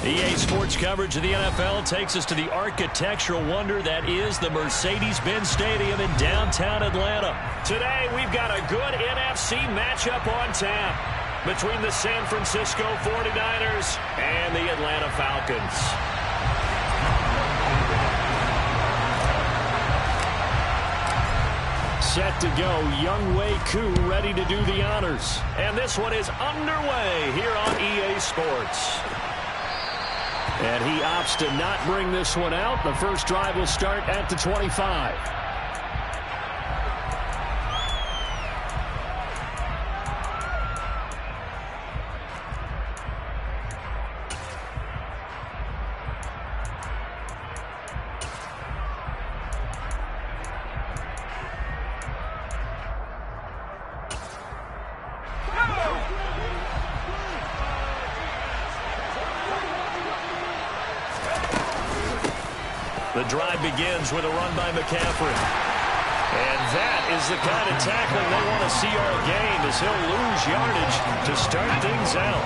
EA Sports coverage of the NFL takes us to the architectural wonder that is the Mercedes-Benz Stadium in downtown Atlanta. Today, we've got a good NFC matchup on tap between the San Francisco 49ers and the Atlanta Falcons. Set to go, Younghoe Koo ready to do the honors. And this one is underway here on EA Sports. And he opts to not bring this one out. The first drive will start at the 25. The drive begins with a run by McCaffrey. And that is the kind of tackling they want to see all game, as he'll lose yardage to start things out.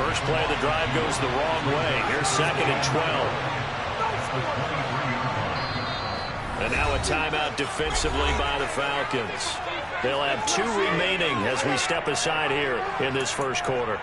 First play of the drive goes the wrong way. Here's 2nd and 12. And now a timeout defensively by the Falcons. They'll have 2 remaining as we step aside here in this first quarter.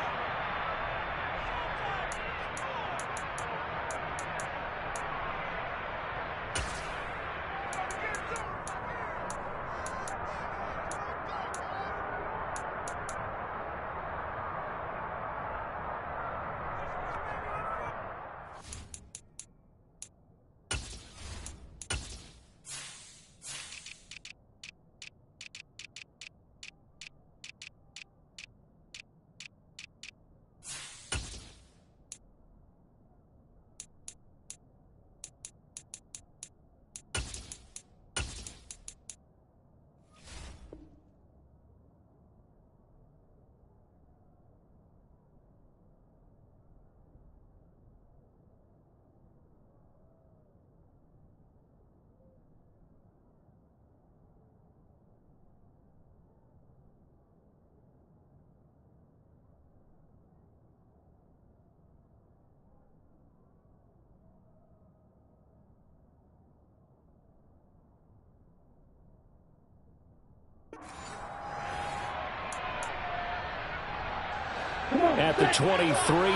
At the 23,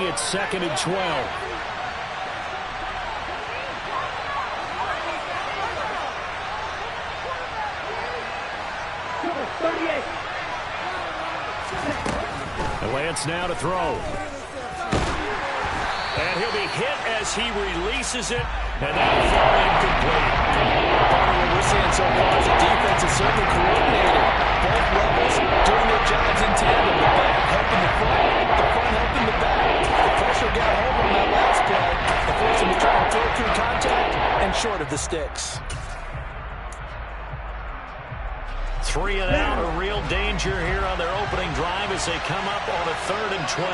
it's 2nd and 12. And Lance now to throw. And he'll be hit as he releases it. And that'll fall incomplete. Part of what we're seeing so far is the defense is certainly coordinated. Both levels doing their jobs in tandem. The back helping the front helping the back. The pressure got home on that last play. The force him to try and throw through contact and short of the sticks. 3 and out, a real danger here on their opening drive as they come up on a 3rd and 12.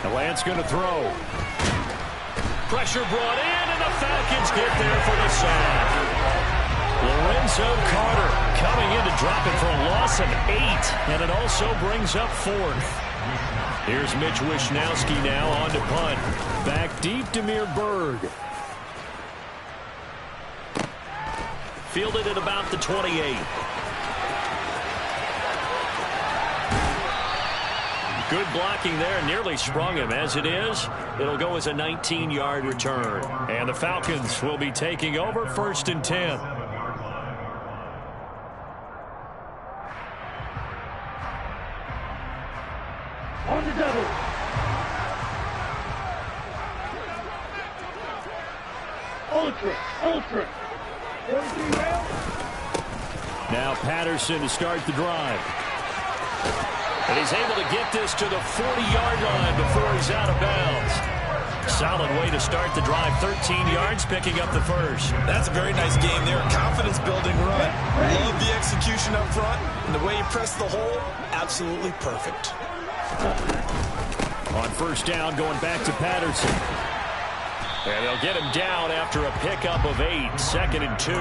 The Lance going to throw. Pressure brought in, and the Falcons get there for the sack. Lorenzo Carter coming in to drop it for a loss of 8, and it also brings up 4th. Here's Mitch Wishnowsky now on to punt. Back deep, Demir Berg. Fielded at about the 28. Good blocking there, nearly sprung him. As it is, it'll go as a 19-yard return. And the Falcons will be taking over 1st and 10. On the double. Ultra. 43 rounds. Now Patterson to start the drive. And he's able to get this to the 40-yard line before he's out of bounds. Solid way to start the drive. 13 yards, picking up the first. That's a very nice game there. Confidence-building run. Love the execution up front. And the way he pressed the hole, absolutely perfect. On first down, going back to Patterson. And they'll get him down after a pickup of 8, 2nd and 2.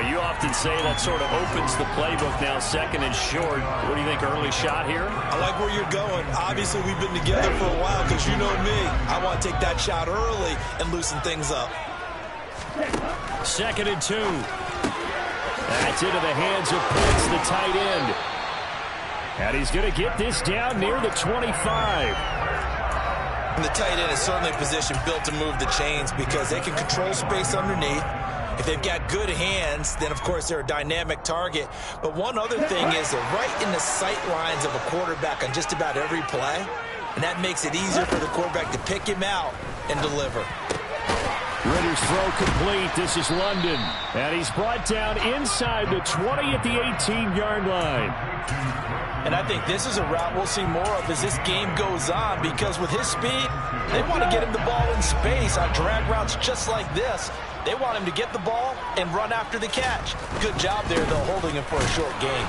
You often say that sort of opens the playbook now, 2nd and short. What do you think, early shot here? I like where you're going. Obviously, we've been together for a while because you know me. I want to take that shot early and loosen things up. 2nd and 2. That's into the hands of Pitts, the tight end. And he's going to get this down near the 25. And the tight end is certainly a position built to move the chains because they can control space underneath. If they've got good hands, then, of course, they're a dynamic target. But one other thing is they're right in the sight lines of a quarterback on just about every play. And that makes it easier for the quarterback to pick him out and deliver. Ritter's throw complete. This is London. And he's brought down inside the 20 at the 18-yard line. And I think this is a route we'll see more of as this game goes on because with his speed, they want to get him the ball in space on drag routes just like this. They want him to get the ball and run after the catch. Good job there, though, holding him for a short gain.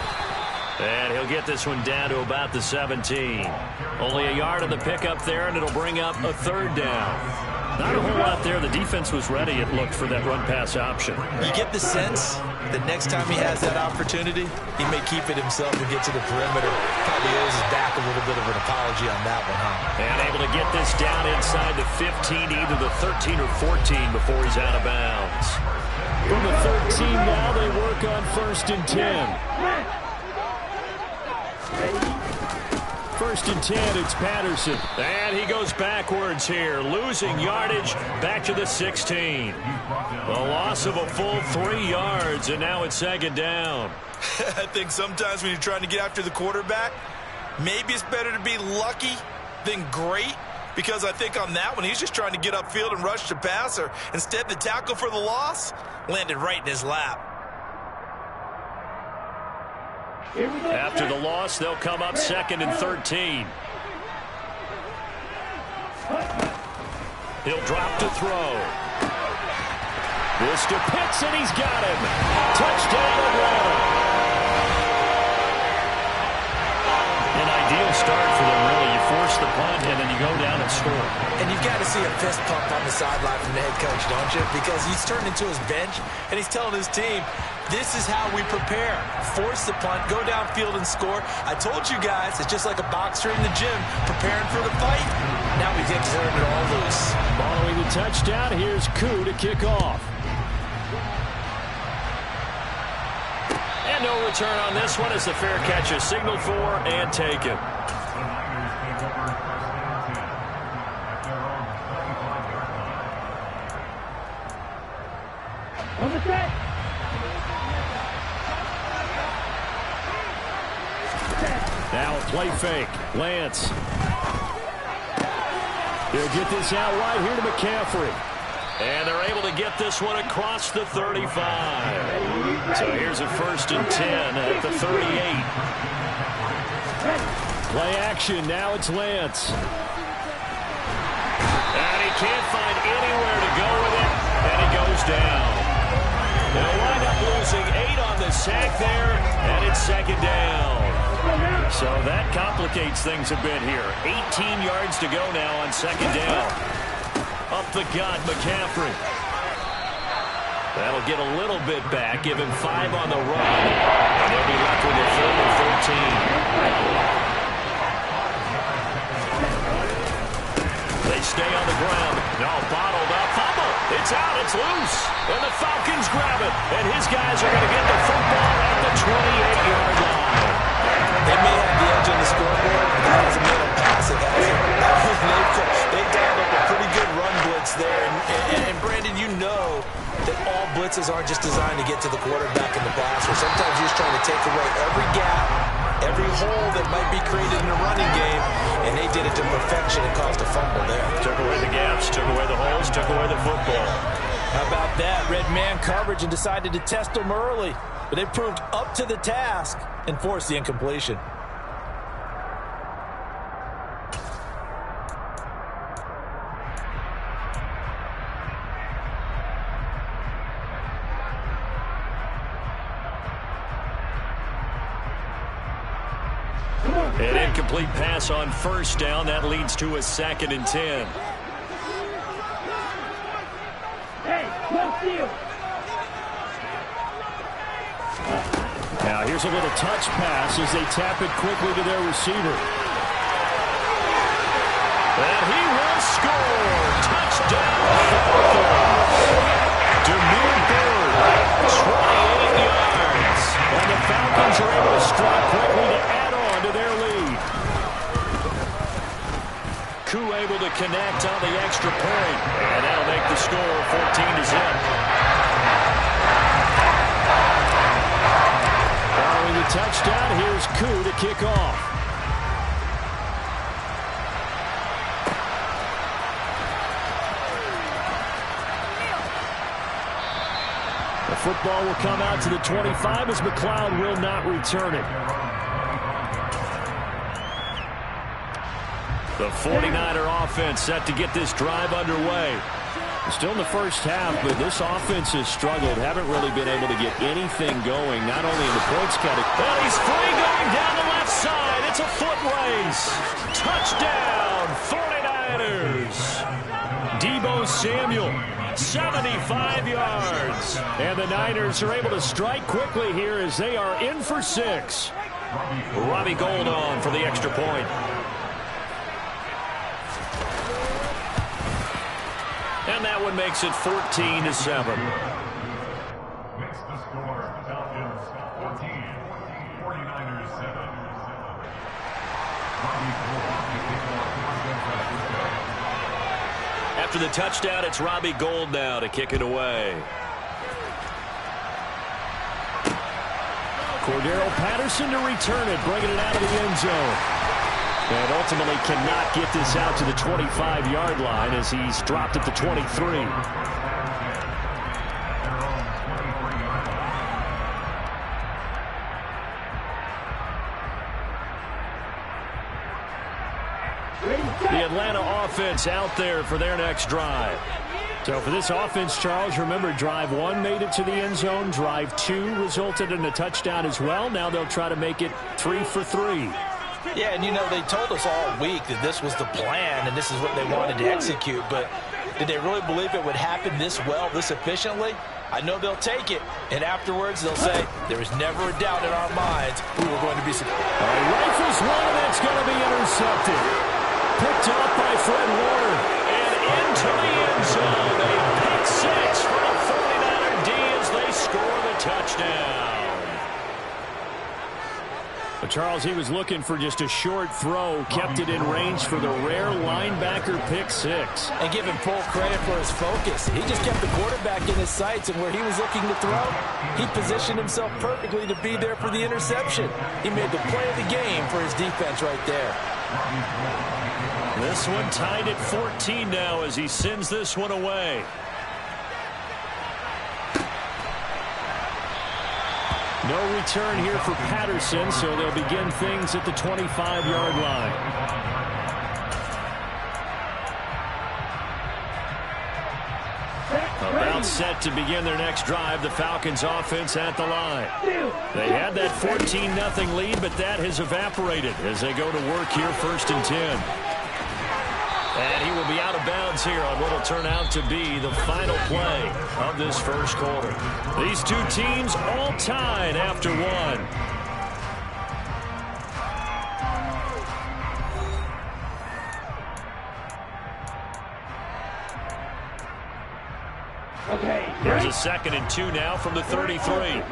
And he'll get this one down to about the 17. Only a yard on the pickup there, and it'll bring up a 3rd down. Not a whole lot there. The defense was ready, it looked, for that run-pass option. You get the sense that next time he has that opportunity, he may keep it himself and get to the perimeter. Probably owes his back a little bit of an apology on that one, huh? And able to get this down inside the 15, either the 13 or 14 before he's out of bounds. From the 13 now, they work on 1st and 10. 1st and 10, it's Patterson. And he goes backwards here, losing yardage back to the 16. A loss of a full 3 yards, and now it's 2nd down. I think sometimes when you're trying to get after the quarterback, maybe it's better to be lucky than great, because I think on that one, he's just trying to get upfield and rush the passer. Instead, the tackle for the loss landed right in his lap. After the loss, they'll come up 2nd and 13. He'll drop to throw. This to Pitts, and he's got him. Touchdown, Atlanta. An ideal start for them, really. You force the punt, and then you go down and score. And you've got to see a fist pump on the sideline from the head coach, don't you? Because he's turned into his bench, and he's telling his team, this is how we prepare. Force the punt, go downfield and score. I told you guys, it's just like a boxer in the gym preparing for the fight. Now we get to turn it all loose. Following the touchdown, here's Koo to kick off. And no return on this one as the fair catch is signaled for and taken. On the set. Now a play fake. Lance. They'll get this out right here to McCaffrey. And they're able to get this one across the 35. So here's a 1st and 10 at the 38. Play action. Now it's Lance. And he can't find anywhere to go with it. And he goes down. They'll wind up losing 8 on the sack there. And it's 2nd down. So that complicates things a bit here. 18 yards to go now on 2nd down. Up the gut, McCaffrey. That'll get a little bit back, give him 5 on the run. And they'll be left with a 3rd and 13. They stay on the ground. No, bottled up. Fumble. It's out. It's loose. And the Falcons grab it. And his guys are going to get the football at the 28-yard line. They may have the edge on the scoreboard, but that hasn't made them passive, has it? They dialed up a pretty good run blitz there. And Brandon, you know that all blitzes aren't just designed to get to the quarterback in the passer. Sometimes you're just trying to take away every gap, every hole that might be created in the running game, and they did it to perfection and caused a fumble there. Took away the gaps, took away the holes, took away the football. How about that? Red man coverage and decided to test them early. But they proved up to the task and forced the incompletion. An incomplete pass on 1st down. That leads to a 2nd and 10. steal. Now here's a little touch pass as they tap it quickly to their receiver. And he will score. Touchdown, Falcons. Demir Bird, 28 yards. And the Falcons are able to strike quickly to add on to their lead. Koo able to connect on the extra point. And that'll make the score 14-0. Following the touchdown, here's Koo to kick off. The football will come out to the 25 as McLeod will not return it. The 49er offense set to get this drive underway. Still in the first half, but this offense has struggled. Haven't really been able to get anything going, not only in the points category. Well, he's free going down the left side. It's a foot race. Touchdown, 49ers. Deebo Samuel, 75 yards. And the Niners are able to strike quickly here as they are in for 6. Robbie Gould on for the extra point. And that one makes it 14-7. Makes the score, Falcons 14, 49ers 7. After the touchdown, it's Robbie Gould now to kick it away. Cordero Patterson to return it, bringing it out of the end zone. And ultimately cannot get this out to the 25-yard line as he's dropped at the 23. The Atlanta offense out there for their next drive. So for this offense, Charles, remember drive 1 made it to the end zone. Drive 2 resulted in a touchdown as well. Now they'll try to make it 3 for 3. Yeah, and you know, they told us all week that this was the plan and this is what they wanted to execute, but did they really believe it would happen this well, this efficiently? I know they'll take it, and afterwards they'll say, there was never a doubt in our minds who were going to be successful. Rifles one, and it's going to be intercepted. Picked up by Fred Warner, and into the end zone. A pick 6 for the 49er D as they score the touchdown. But Charles, he was looking for just a short throw, kept it in range for the rare linebacker pick 6. And give him full credit for his focus. He just kept the quarterback in his sights, and where he was looking to throw, he positioned himself perfectly to be there for the interception. He made the play of the game for his defense right there. This one tied at 14 now as he sends this one away. No return here for Patterson, so they'll begin things at the 25-yard line. About set to begin their next drive, the Falcons offense at the line. They had that 14-0 lead, but that has evaporated as they go to work here 1st and 10. And he will be out of bounds here on what will turn out to be the final play of this first quarter. These two teams all tied after 1. Okay. There's a 2nd and 2 now from the 33.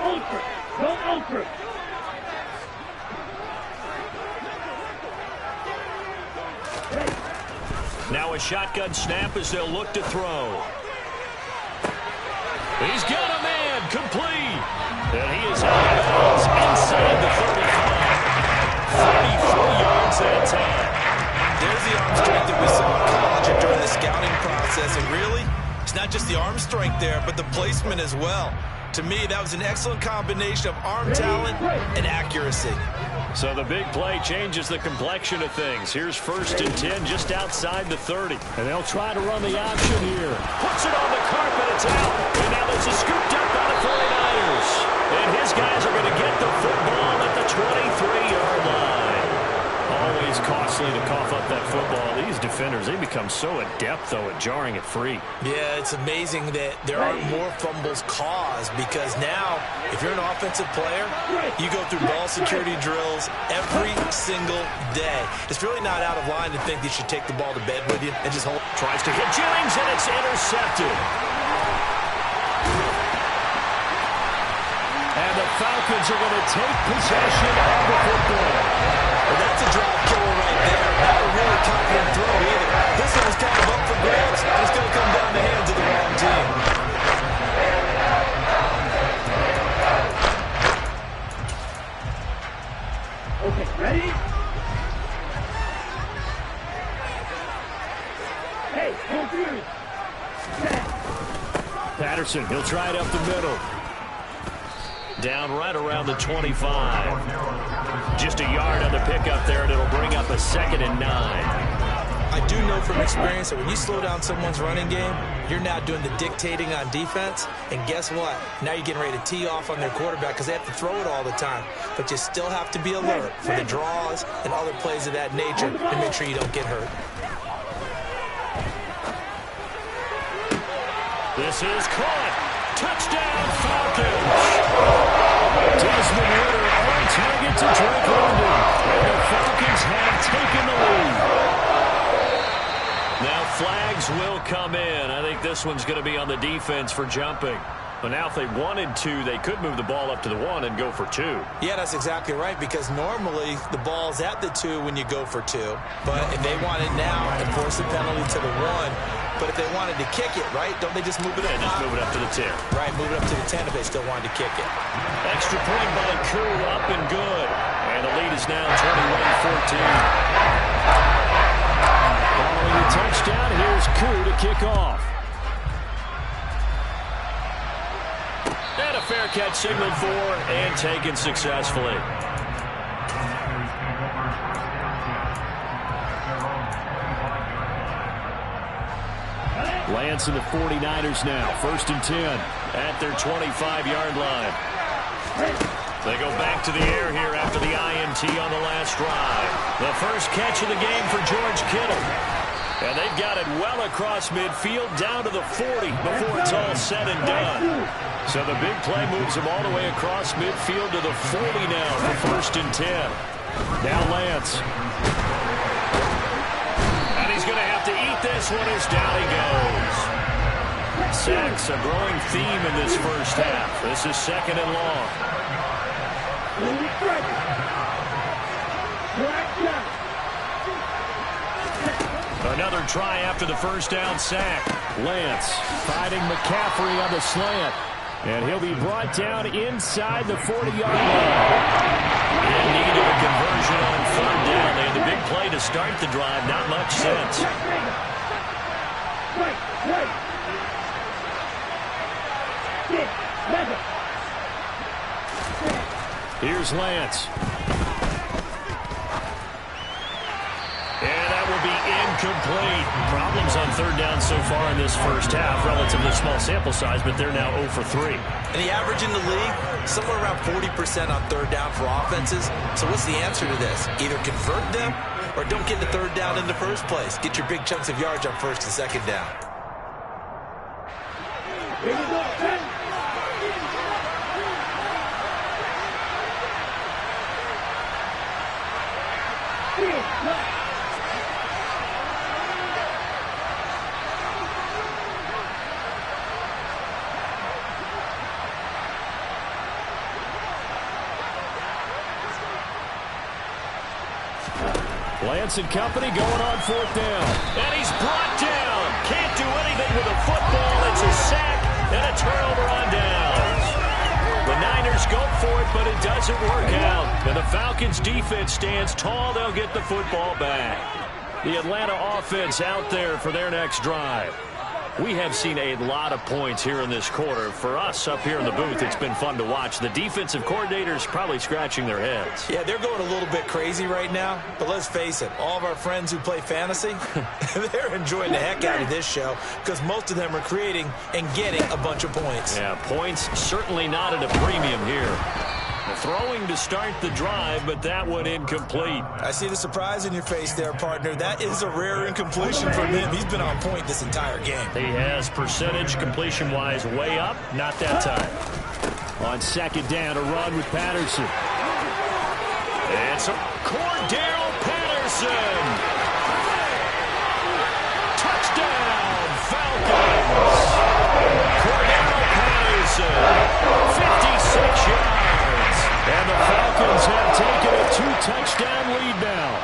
Ultra. Go ultra. Now a shotgun snap as they'll look to throw. He's got a man complete. And he is out of bounds inside the 35. 34 yards that time. There's the arm strength that we saw in college and during the scouting process. And really, it's not just the arm strength there, but the placement as well. To me, that was an excellent combination of arm talent and accuracy. So the big play changes the complexion of things. Here's 1st and 10 just outside the 30. And they'll try to run the option here. Puts it on the carpet. It's out. And now this is scooped up by the 49ers. And his guys are going to get the football at the 23-yard line. Always costly to cough up that football. These defenders, they become so adept, though, at jarring it free. Yeah, it's amazing that there aren't more fumbles caused because now, if you're an offensive player, you go through ball security drills every single day. It's really not out of line to think you should take the ball to bed with you and just hold. Tries to hit Jennings, and it's intercepted. And the Falcons are going to take possession of the football. Well, that's a drop killer right there. Not a really confident throw either. This one was kind of up for grabs, and it's going to come down the hands of the wrong team. Okay, ready? Hey, confused. Patterson, he'll try it up the middle. Down right around the 25. Just a yard on the pickup there, and it'll bring up a 2nd and 9. I do know from experience that when you slow down someone's running game, you're now doing the dictating on defense. And guess what? Now you're getting ready to tee off on their quarterback because they have to throw it all the time. But you still have to be alert for the draws and other plays of that nature to make sure you don't get hurt. This is caught. Touchdown, Falcons. Desmond Ritter on target to Drake London. And the Falcons have taken the lead. Now flags will come in. I think this one's going to be on the defense for jumping. But now if they wanted to, they could move the ball up to the 1 and go for 2. Yeah, that's exactly right, because normally the ball's at the 2 when you go for 2. But if they want it now and force the penalty to the 1, but if they wanted to kick it, right, don't they just move it up? Yeah, just move it up to the 10. Right, move it up to the 10 if they still wanted to kick it. Extra point by Koo, up and good. And the lead is now 21-14. Following the touchdown, here's Koo to kick off. And a fair catch signaled for and taken successfully. Lance and the 49ers now. 1st and 10 at their 25-yard line. They go back to the air here after the INT on the last drive. The first catch of the game for George Kittle. And they've got it well across midfield down to the 40 before it's all said and done. So the big play moves them all the way across midfield to the 40 now for 1st and 10. Now Lance. And he's going to have to eat this one as down he goes. Sacks, a growing theme in this first half. This is 2nd and long. Another try after the first down sack. Lance fighting McCaffrey on the slant. And he'll be brought down inside the 40-yard line. In need of a conversion on 3rd down. They had the big play to start the drive. Not much sense. Here's Lance. And that will be incomplete. Problems on 3rd down so far in this first half. Relatively small sample size, but they're now 0 for 3. And the average in the league, somewhere around 40% on 3rd down for offenses. So what's the answer to this? Either convert them or don't get the 3rd down in the first place. Get your big chunks of yards on 1st and 2nd down. Here we go, Ben. Lance and company going on 4th down. And he's brought down. Can't do anything with a football. It's a sack and a turnover on downs. The Niners go for it, but it doesn't work out. And the Falcons defense stands tall. They'll get the football back. The Atlanta offense out there for their next drive. We have seen a lot of points here in this quarter. For us up here in the booth, it's been fun to watch. The defensive coordinators probably scratching their heads. Yeah, they're going a little bit crazy right now. But let's face it, all of our friends who play fantasy, they're enjoying the heck out of this show because most of them are creating and getting a bunch of points. Yeah, points certainly not at a premium here. The throwing to start the drive, but that one incomplete. I see the surprise in your face there, partner. That is a rare incompletion from him. He's been on point this entire game. He has percentage completion-wise way up, not that time. On second down, a run with Patterson. It's Cordell Patterson. Touchdown, Falcons. Cordell Patterson, 56 yards. And the Falcons have taken a 2-touchdown lead now.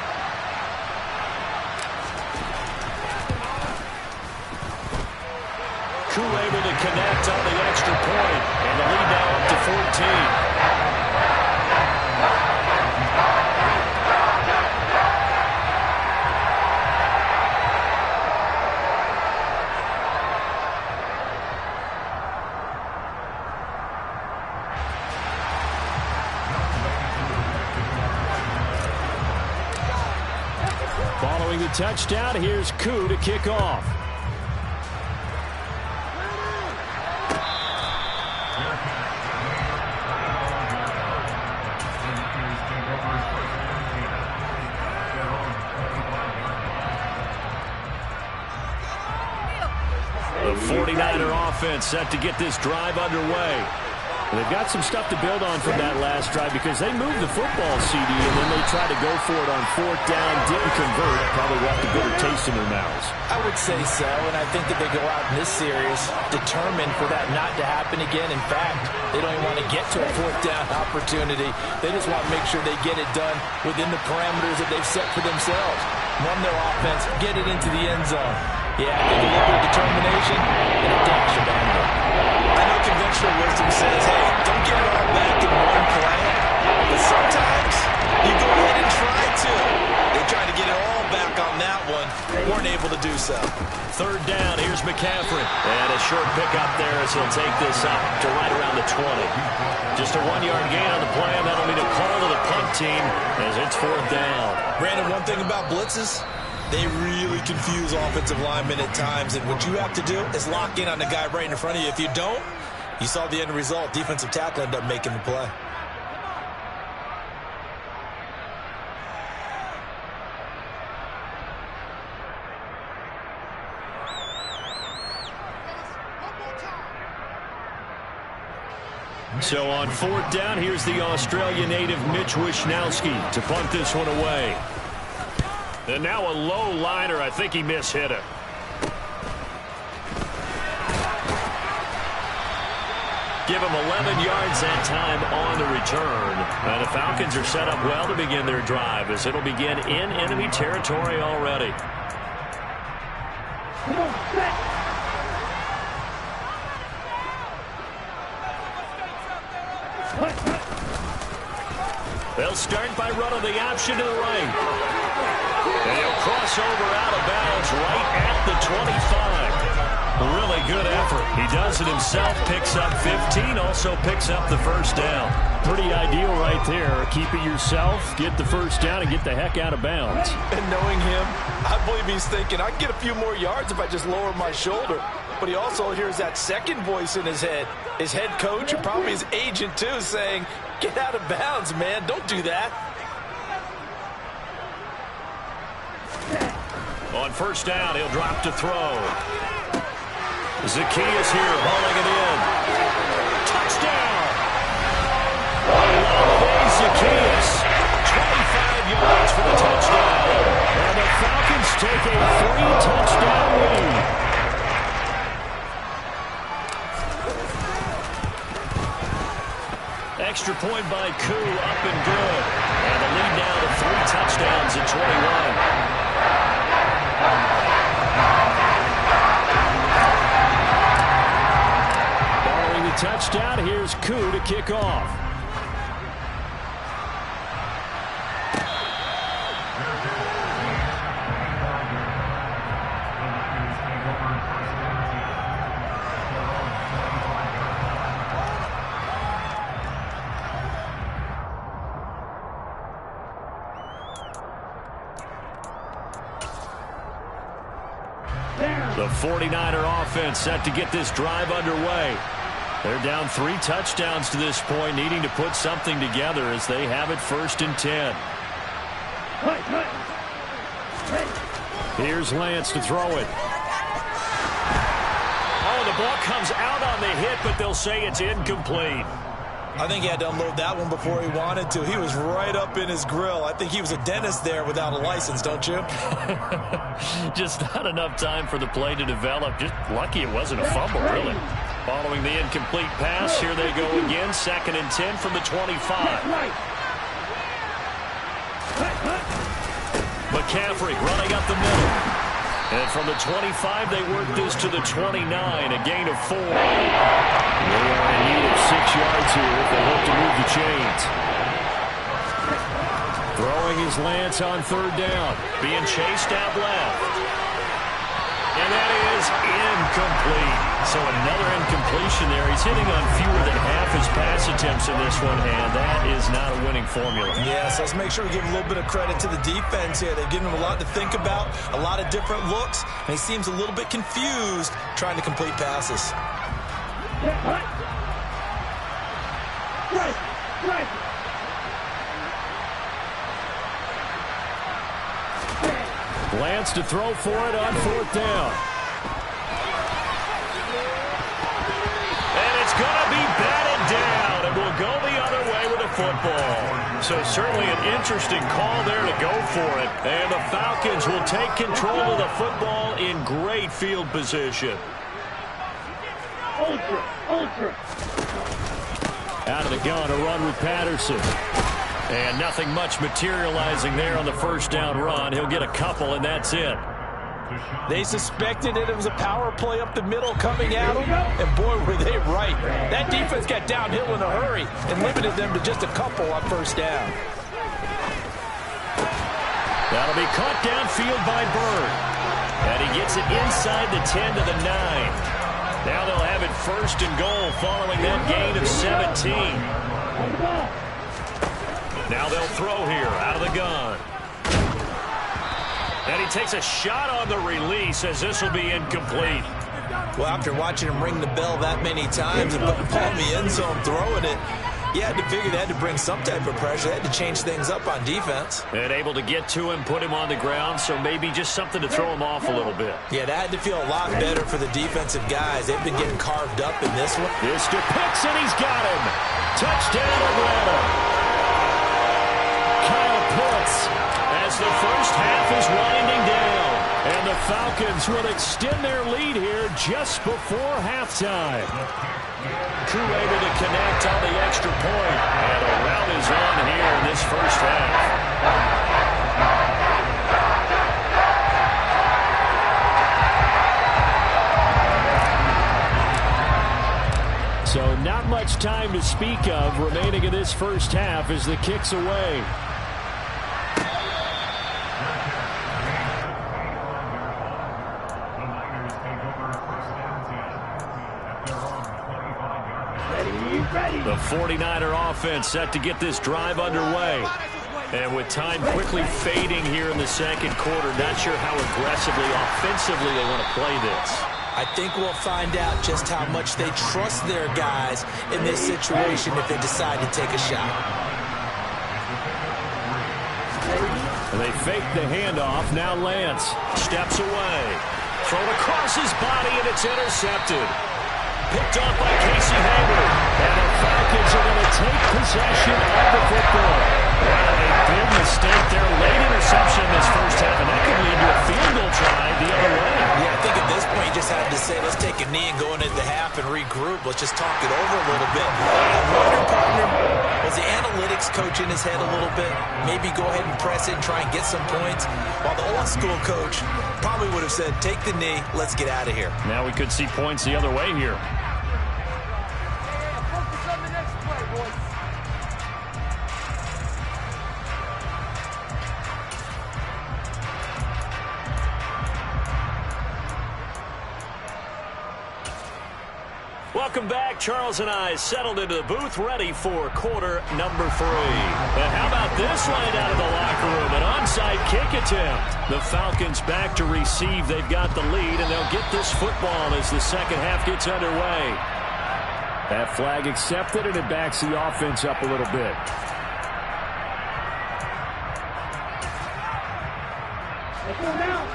Koo able to connect on the extra point, and the lead now up to 14. Following the touchdown, here's Koo to kick off. The 49er offense set to get this drive underway. They've got some stuff to build on from that last drive because they moved the football, CD, and then they tried to go for it on fourth down, didn't convert, probably left a bitter taste in their mouths. I would say so, and I think that they go out in this series determined for that not to happen again. In fact, they don't even want to get to a fourth down opportunity. They just want to make sure they get it done within the parameters that they've set for themselves. Run their offense, get it into the end zone. Yeah, I think a little bit of determination and a dash of anger. I know conventional wisdom says, hey, don't get it all back in one play. But sometimes you go ahead and try to. They tried to get it all back on that one. Weren't able to do so. Third down, here's McCaffrey. And a short pickup there as he'll take this up to right around the 20. Just a 1-yard gain on the play, and that'll be a call to the punt team as it's fourth down. Brandon, one thing about blitzes, they really confuse offensive linemen at times, and what you have to do is lock in on the guy right in front of you. If you don't, you saw the end result. Defensive tackle ended up making the play. So on fourth down, here's the Australian native Mitch Wishnowsky to punt this one away. And now a low liner. I think he mishit it. Give him 11 yards that time on the return. And the Falcons are set up well to begin their drive as it'll begin in enemy territory already. They'll start by running the option to the right. And he'll cross over out of bounds right at the 25. A really good effort. He does it himself, picks up 15, also picks up the first down. Pretty ideal right there. Keep it yourself, get the first down, and get the heck out of bounds. And knowing him, I believe he's thinking, I can get a few more yards if I just lower my shoulder. But he also hears that second voice in his head. His head coach, and probably his agent too, saying, get out of bounds, man. Don't do that. On first down, he'll drop to throw. Zacchaeus here, hauling it in. Touchdown! Olave Zacchaeus, 25 yards for the touchdown. And the Falcons take a 3-touchdown lead. Extra point by Koo, up and good. And the lead now to 3 touchdowns at 21. Following the touchdown, here's Koo to kick off. The 49er offense set to get this drive underway. They're down 3 touchdowns to this point, needing to put something together as they have it 1st and 10. Here's Lance to throw it. Oh, the ball comes out on the hit, but they'll say it's incomplete. I think he had to unload that one before he wanted to. He was right up in his grill. I think he was a dentist there without a license, don't you? Just not enough time for the play to develop. Just lucky it wasn't a fumble, really. Following the incomplete pass, here they go again. 2nd and 10 from the 25. McCaffrey running up the middle. And from the 25, they work this to the 29, a gain of 4. They are in need of 6 yards here if they hope to move the chains. Throwing his Lance on 3rd down. Being chased out left. And that is incomplete. So another incompletion there. He's hitting on fewer than half his pass attempts in this one, and that is not a winning formula. Yes, let's make sure we give a little bit of credit to the defense here. They've given him a lot to think about, a lot of different looks, and he seems a little bit confused trying to complete passes. Lance to throw for it on 4th down. And it's going to be batted down, and will go the other way with the football. So certainly an interesting call there to go for it. And the Falcons will take control of the football in great field position. Ultra. Out of the gun, a run with Patterson. And nothing much materializing there on the 1st down run. He'll get a couple, and that's it. They suspected it was a power play up the middle coming at them, and boy, were they right. That defense got downhill in a hurry and limited them to just a couple on 1st down. That'll be caught downfield by Bird. And he gets it inside the 10 to the 9. Now they'll have it 1st and goal following that gain of 17. Now they'll throw here out of the gun. And he takes a shot on the release as this will be incomplete. Well, after watching him ring the bell that many times and putting the ball in the end zone, throwing it, you had to figure they had to bring some type of pressure. They had to change things up on defense. And able to get to him, put him on the ground, so maybe just something to throw him off a little bit. Yeah, that had to feel a lot better for the defensive guys. They've been getting carved up in this one. This to Pitts, and he's got him. Touchdown, Atlanta. As the 1st half is winding down, and the Falcons will extend their lead here just before halftime. Crew able to connect on the extra point, and a rout is on here in this 1st half. So not much time to speak of remaining in this 1st half as the kick's away. The 49er offense set to get this drive underway. And with time quickly fading here in the 2nd quarter, not sure how aggressively, offensively they want to play this. I think we'll find out just how much they trust their guys in this situation if they decide to take a shot. And they fake the handoff. Now Lance steps away. Thrown across his body, and it's intercepted. Picked off by Casey Hayward. And the Falcons are going to take possession of the football. Well, a big mistake there. Late interception in this 1st half, and that could lead to a field goal try the other way. Yeah, I think at this point you just have to say, let's take a knee and go into the half and regroup. Let's just talk it over a little bit. I wonder, partner, was the analytics coach in his head a little bit? Maybe go ahead and press it and try and get some points. While the old school coach probably would have said, take the knee, let's get out of here. Now we could see points the other way here. Welcome back. Charles and I settled into the booth, ready for quarter number 3. And how about this line out of the locker room? An onside kick attempt. The Falcons back to receive. They've got the lead, and they'll get this football as the 2nd half gets underway. That flag accepted, and it backs the offense up a little bit. Let's go now.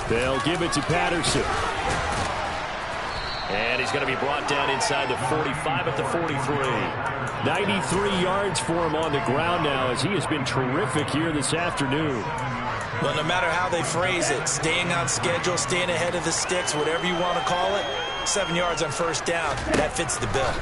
They'll give it to Patterson. And he's going to be brought down inside the 45 at the 43. 93 yards for him on the ground now, as he has been terrific here this afternoon. Well, no matter how they phrase it, staying on schedule, staying ahead of the sticks, whatever you want to call it, 7 yards on first down, that fits the bill.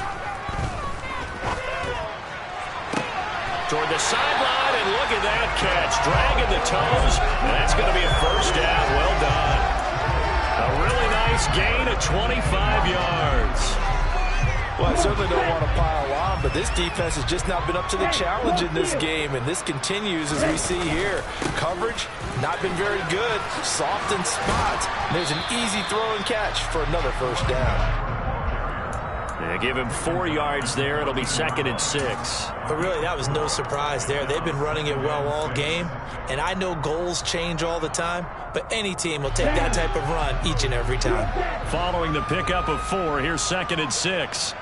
Toward the sideline, and look at that catch. Dragging the toes, and that's going to be a first down. Well done. A really nice gain of 25 yards. Well, I certainly don't want to pile on, but this defense has just not been up to the challenge in this game, and this continues as we see here. Coverage, not been very good. Soft in spots. There's an easy throw and catch for another first down. They give him 4 yards there. It'll be 2nd and 6. But really, that was no surprise there. They've been running it well all game, and I know goals change all the time, but any team will take that type of run each and every time. Following the pickup of 4, here's 2nd and 6.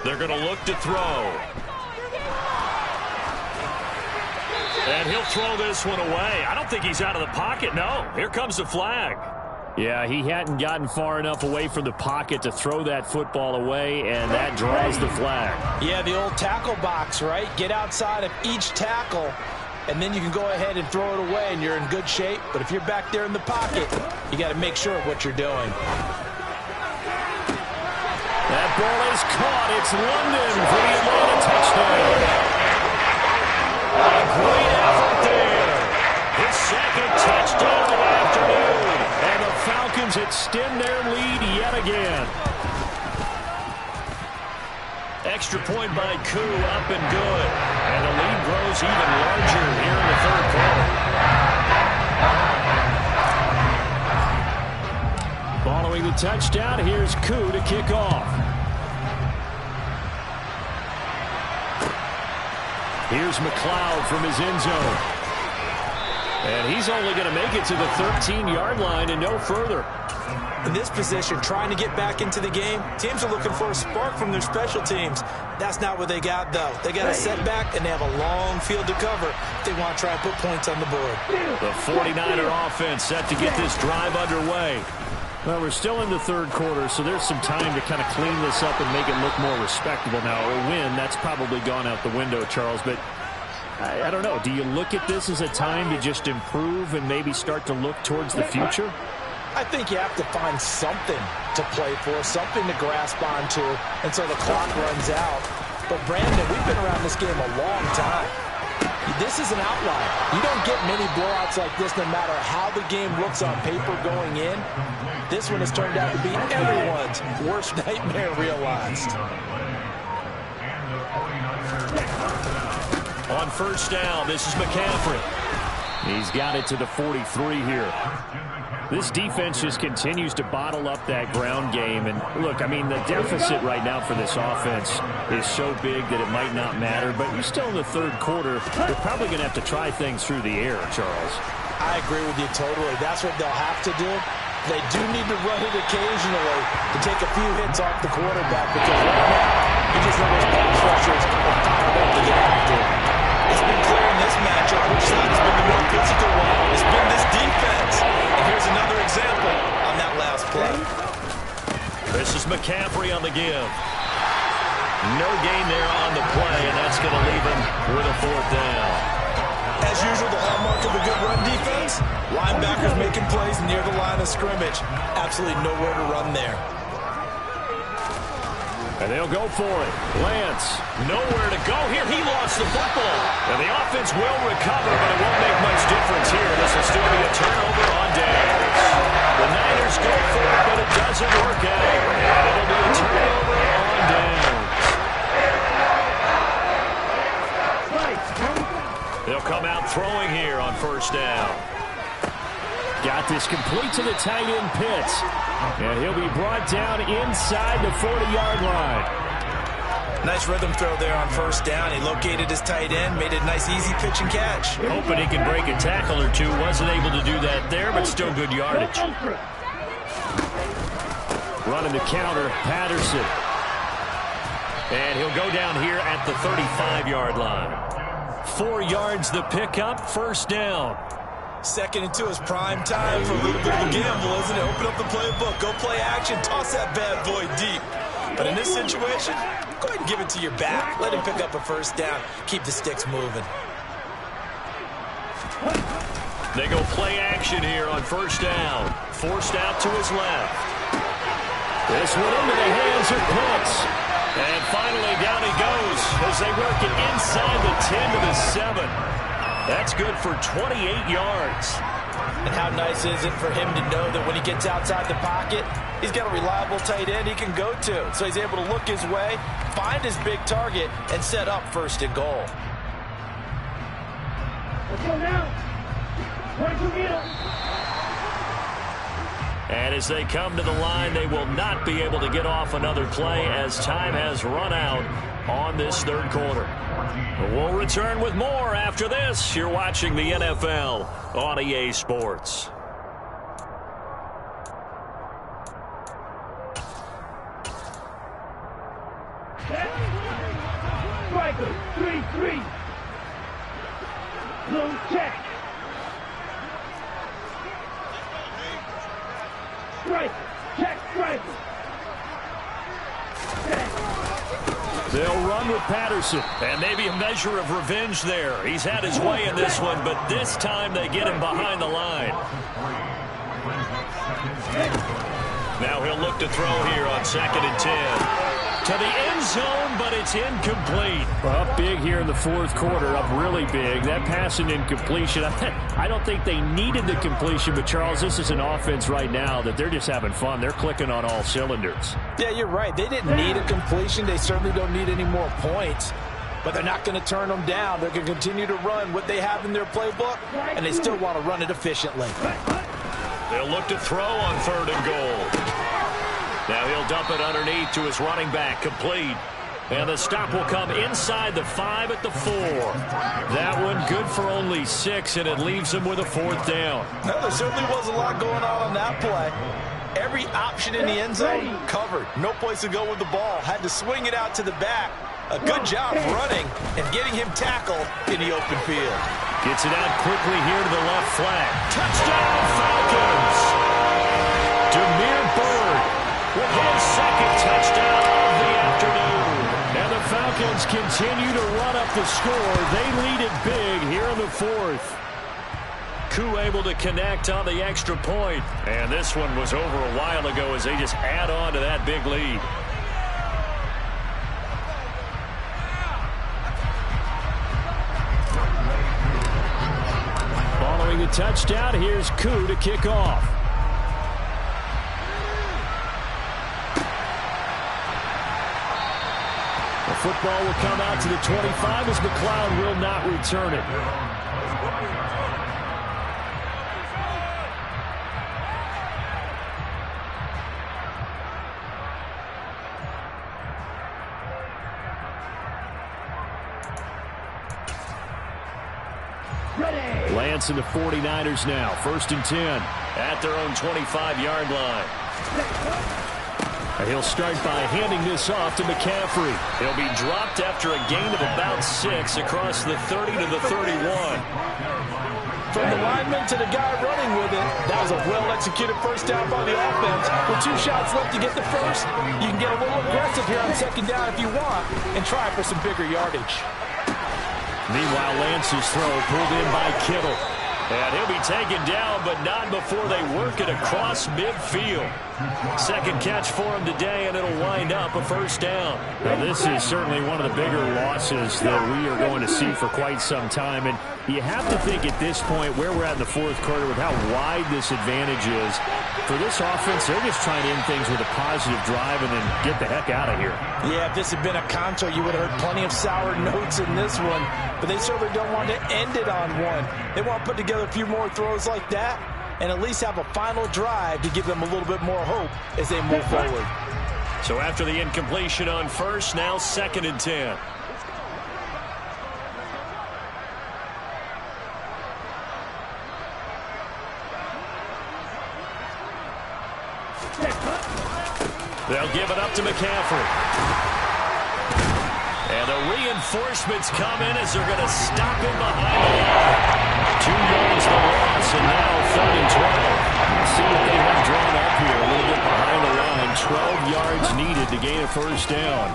They're going to look to throw. And he'll throw this one away. I don't think he's out of the pocket, no. Here comes the flag. Yeah, he hadn't gotten far enough away from the pocket to throw that football away, and that draws the flag. Yeah, the old tackle box, right? Get outside of each tackle, and then you can go ahead and throw it away, and you're in good shape. But if you're back there in the pocket, you got to make sure of what you're doing. That ball is caught. It's London for the Atlanta touchdown. A great effort there. His 2nd touchdown of the afternoon. And the Falcons extend their lead yet again. Extra point by Koo, up and good. And the lead grows even larger here in the 3rd quarter. Following the touchdown, here's Koo to kick off. Here's McLeod from his end zone. And he's only going to make it to the 13-yard line and no further. In this position, trying to get back into the game, teams are looking for a spark from their special teams. That's not what they got, though. They got a setback, and they have a long field to cover if they want to try and put points on the board. The 49er offense set to get this drive underway. Well, we're still in the 3rd quarter, so there's some time to kind of clean this up and make it look more respectable now. A win, that's probably gone out the window, Charles, but I don't know. Do you look at this as a time to just improve and maybe start to look towards the future? I think you have to find something to play for, something to grasp onto until the clock runs out. But, Brandon, we've been around this game a long time. This is an outlier. You don't get many blowouts like this no matter how the game looks on paper going in. This one has turned out to be everyone's worst nightmare realized. On first down, this is McCaffrey. He's got it to the 43 here. This defense just continues to bottle up that ground game. And look, I mean, the deficit right now for this offense is so big that it might not matter. But you're still in the 3rd quarter. They're probably going to have to try things through the air, Charles. I agree with you totally. That's what they'll have to do. They do need to run it occasionally to take a few hits off the quarterback, because right now, you just know those pass rushers are fired up to get after it. It's been clear in this matchup which side has been the more physical one. It's been this defense. And here's another example on that last play. This is McCaffrey on the give. No gain there on the play, and that's going to leave him with a 4th down. As usual, the hallmark of a good run defense, linebackers making plays near the line of scrimmage. Absolutely nowhere to run there. And they'll go for it. Lance, nowhere to go here. He lost the football. And the offense will recover, but it won't make much difference here. This will still be a turnover on downs. The Niners go for it, but it doesn't work out. And it'll be a turnover on downs. They'll come out throwing here on first down. Got this complete to the tight end Pitts. And he'll be brought down inside the 40-yard line. Nice rhythm throw there on first down. He located his tight end, made it a nice easy pitch and catch. Hoping he can break a tackle or two. Wasn't able to do that there, but still good yardage. Running the counter, Patterson. And he'll go down here at the 35-yard line. 4 yards the pickup, first down. Second and 2 is prime time for a little bit of a gamble, isn't it? Open up the playbook, go play action, toss that bad boy deep. But in this situation, go ahead and give it to your back. Let him pick up a first down. Keep the sticks moving. They go play action here on first down. Forced out to his left. This one into the hands of Pitts. And finally down he goes as they work it inside the 10 to the 7. That's good for 28 yards. And how nice is it for him to know that when he gets outside the pocket, he's got a reliable tight end he can go to. So he's able to look his way, find his big target, and set up first and goal. Let's go now. And as they come to the line, they will not be able to get off another play as time has run out on this third quarter. We'll return with more after this. You're watching the NFL on EA Sports. Striker, 3-3. Blue check. Striker, check, striker. They'll run with Patterson, and maybe a measure of revenge there. He's had his way in this one, but this time they get him behind the line. Now he'll look to throw here on 2nd and 10. To the end zone, but it's incomplete. Up big here in the fourth quarter, up really big. That pass and incompletion, I don't think they needed the completion, but Charles, this is an offense right now that they're just having fun. They're clicking on all cylinders. Yeah, you're right. They didn't need a completion. They certainly don't need any more points, but they're not going to turn them down. They're going to continue to run what they have in their playbook, and they still want to run it efficiently. They'll look to throw on 3rd and goal. Now he'll dump it underneath to his running back, complete. And the stop will come inside the 5 at the 4. That one good for only 6, and it leaves him with a 4th down. No, there certainly was a lot going on that play. Every option in the end zone covered. No place to go with the ball. Had to swing it out to the back. A good job running and getting him tackled in the open field. Gets it out quickly here to the left flank. Touchdown, Falcons! Demir Bird with his 2nd touchdown of the afternoon. And the Falcons continue to run up the score. They lead it big here in the 4th. Koo able to connect on the extra point. And this one was over a while ago as they just add on to that big lead. Following the touchdown, here's Koo to kick off. The football will come out to the 25 as McLeod will not return it. Lance and the 49ers now. 1st and 10 at their own 25-yard line. He'll start by handing this off to McCaffrey. He'll be dropped after a gain of about 6 across the 30 to the 31. From the lineman to the guy running with it, that was a well-executed first down by the offense. With 2 shots left to get the first, you can get a little aggressive here on 2nd down if you want and try for some bigger yardage. Meanwhile, Lance's throw pulled in by Kittle. And he'll be taken down, but not before they work it across midfield. 2nd catch for him today, and it'll wind up a first down. Now, this is certainly one of the bigger losses that we are going to see for quite some time. And you have to think at this point where we're at in the fourth quarter with how wide this advantage is. For this offense, they're just trying to end things with a positive drive and then get the heck out of here. Yeah, if this had been a contra, you would have heard plenty of sour notes in this one. But they certainly don't want to end it on one. They want to put together a few more throws like that and at least have a final drive to give them a little bit more hope as they move forward. So after the incompletion on first, now 2nd and 10. They'll give it up to McCaffrey. And the reinforcements come in as they're going to stop him behind the line. 2 yards the loss, and now 3rd and 12. See what they have drawn up here. A little bit behind the line. 12 yards needed to gain a first down.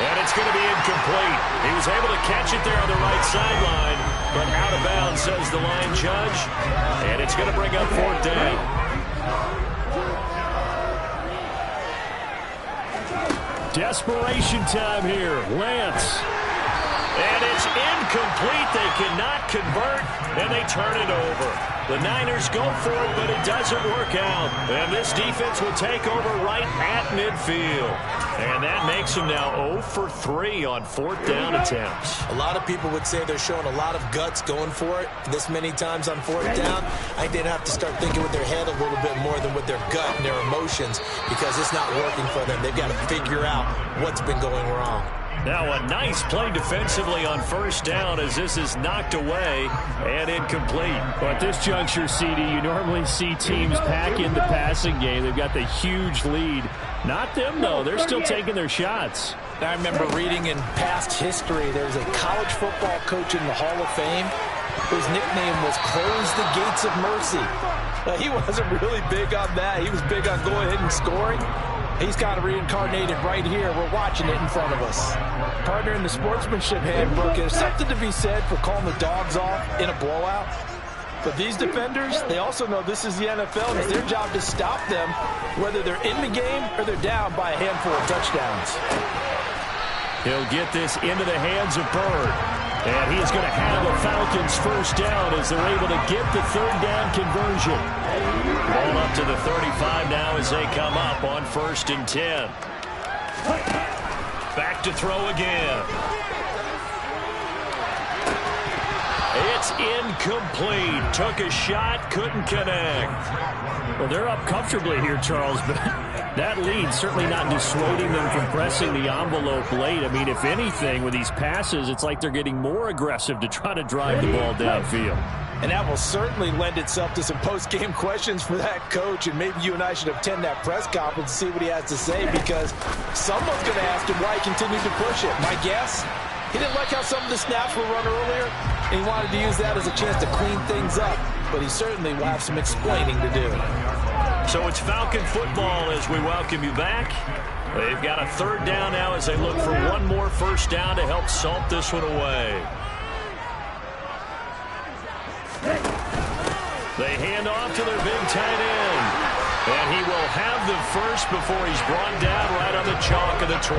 And it's going to be incomplete. He was able to catch it there on the right sideline, but out of bounds, says the line judge. And it's going to bring up 4th down. Desperation time here. Lance. And it's incomplete. They cannot convert, and they turn it over. The Niners go for it, but it doesn't work out. And this defense will take over right at midfield. And that makes them now 0 for 3 on 4th down attempts. A lot of people would say they're showing a lot of guts going for it this many times on 4th down. I think they'd have to start thinking with their head a little bit more than with their gut and their emotions, because it's not working for them. They've got to figure out what's been going wrong. Now a nice play defensively on 1st down as this is knocked away and incomplete. Well, at this juncture, CD, you normally see teams pack in the passing game. They've got the huge lead. Not them, though. They're still taking their shots. I remember reading in past history, there was a college football coach in the Hall of Fame whose nickname was Close the Gates of Mercy. He wasn't really big on that. He was big on going ahead and scoring. He's kind of reincarnated right here. We're watching it in front of us. Partner, in the sportsmanship handbook, there's something to be said for calling the dogs off in a blowout. But these defenders, they also know this is the NFL, and it's their job to stop them, whether they're in the game or they're down by a handful of touchdowns. He'll get this into the hands of Bird. And he's going to have the Falcons first down as they're able to get the 3rd down conversion. Ball up to the 35 now as they come up on 1st and 10. Back to throw again. It's incomplete. Took a shot, couldn't connect. Well, they're up comfortably here, Charles, but that lead certainly not dissuading them from pressing the envelope late. I mean, if anything, with these passes, it's like they're getting more aggressive to try to drive the ball downfield. And that will certainly lend itself to some post-game questions for that coach, and maybe you and I should attend that press conference and see what he has to say, because someone's going to ask him why he continued to push it. My guess, he didn't like how some of the snaps were run earlier, and he wanted to use that as a chance to clean things up. But he certainly will have some explaining to do. So it's Falcon football as we welcome you back. They've got a 3rd down now as they look for one more first down to help salt this one away. They hand off to their big tight end. And he will have the first before he's brought down right on the chalk of the 20.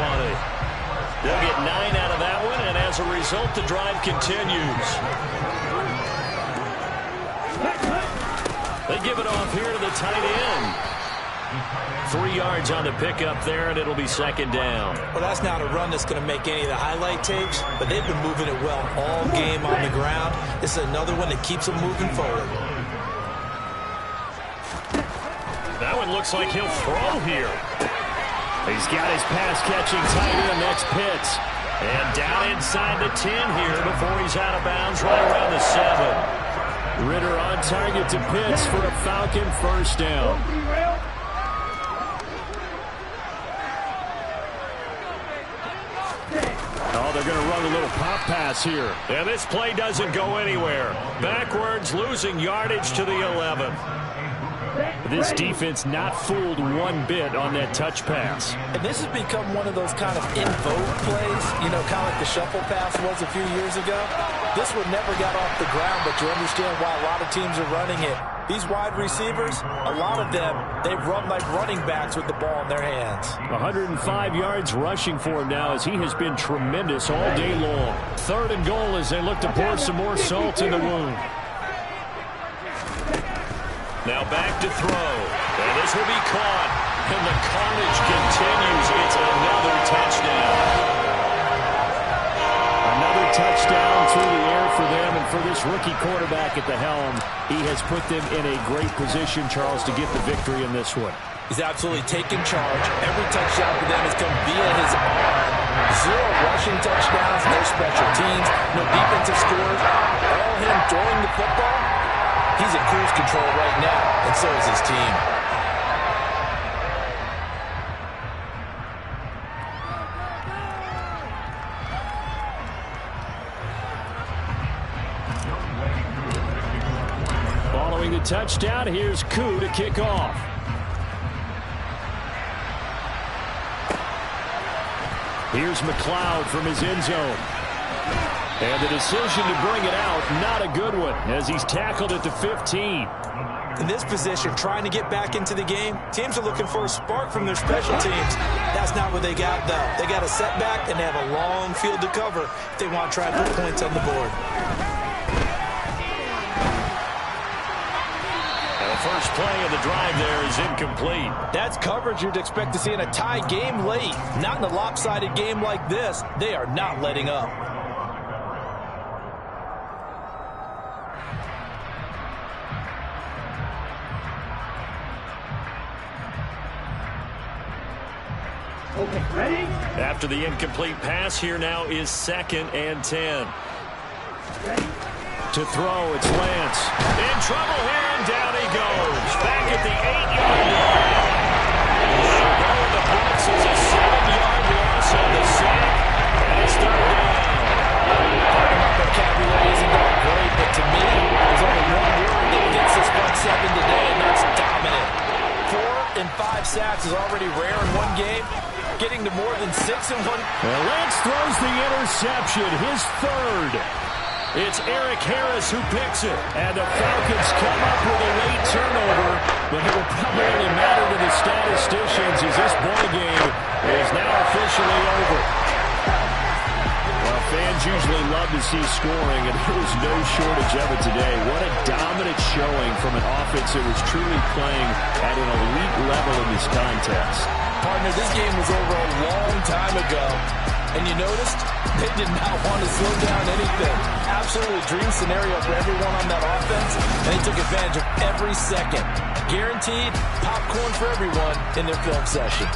They'll get 9 out of that one, and as a result, the drive continues. They give it off here to the tight end. 3 yards on the pickup there, and it'll be 2nd down. Well, that's not a run that's going to make any of the highlight tapes, but they've been moving it well all game on the ground. This is another one that keeps them moving forward. That one looks like he'll throw here. He's got his pass-catching tight end. That's Pitts. And down inside the 10 here before he's out of bounds right around the 7. Ritter on target to Pitts for a Falcon first down. Oh, they're going to run a little pop pass here. And this play doesn't go anywhere. Backwards, losing yardage to the 11. This defense not fooled one bit on that touch pass. And this has become one of those kind of in vogue plays, you know, kind of like the shuffle pass was a few years ago. This one never got off the ground, but you understand why a lot of teams are running it. These wide receivers, a lot of them, they run like running backs with the ball in their hands. 105 yards rushing for him now as he has been tremendous all day long. 3rd and goal as they look to pour some more salt in the wound. Now back to throw. And this will be caught. And the carnage continues. It's another touchdown. Another touchdown through the air for them. And for this rookie quarterback at the helm, he has put them in a great position, Charles, to get the victory in this one. He's absolutely taken charge. Every touchdown for them has come via his arm. 0 rushing touchdowns, no special teams, no defensive scores. All him throwing the football. He's in cruise control right now, and so is his team. Following the touchdown, here's Koo to kick off. Here's McLeod from his end zone. And the decision to bring it out, not a good one, as he's tackled at the 15. In this position, trying to get back into the game, teams are looking for a spark from their special teams. That's not what they got, though. They got a setback, and they have a long field to cover if they want to try and put points on the board. First play of the drive there is incomplete. That's coverage you'd expect to see in a tie game late. Not in a lopsided game like this. They are not letting up. Okay, ready? After the incomplete pass, here now is 2nd and 10. Ready? To throw, it's Lance. In trouble here, and down he goes. Back at the 8-yard line. Now in the box is a 7-yard loss on the sack. And it's 3rd down. My vocabulary isn't that great, but to me, there's only one word that fits this front 7 today, and that's dominant. 4 and 5 sacks is already rare in one game. Getting to more than 6 in one. Well, Lance throws the interception, his 3rd. It's Eric Harris who picks it. And the Falcons come up with a late turnover, but it will probably only matter to the statisticians as this ball game is now officially over. Well, fans usually love to see scoring, and there was no shortage of it today. What a dominant showing from an offense that was truly playing at an elite level in this contest. Partner, this game was over a long time ago. And you noticed they did not want to slow down anything. Absolutely dream scenario for everyone on that offense, and they took advantage of every second. Guaranteed popcorn for everyone in their film session.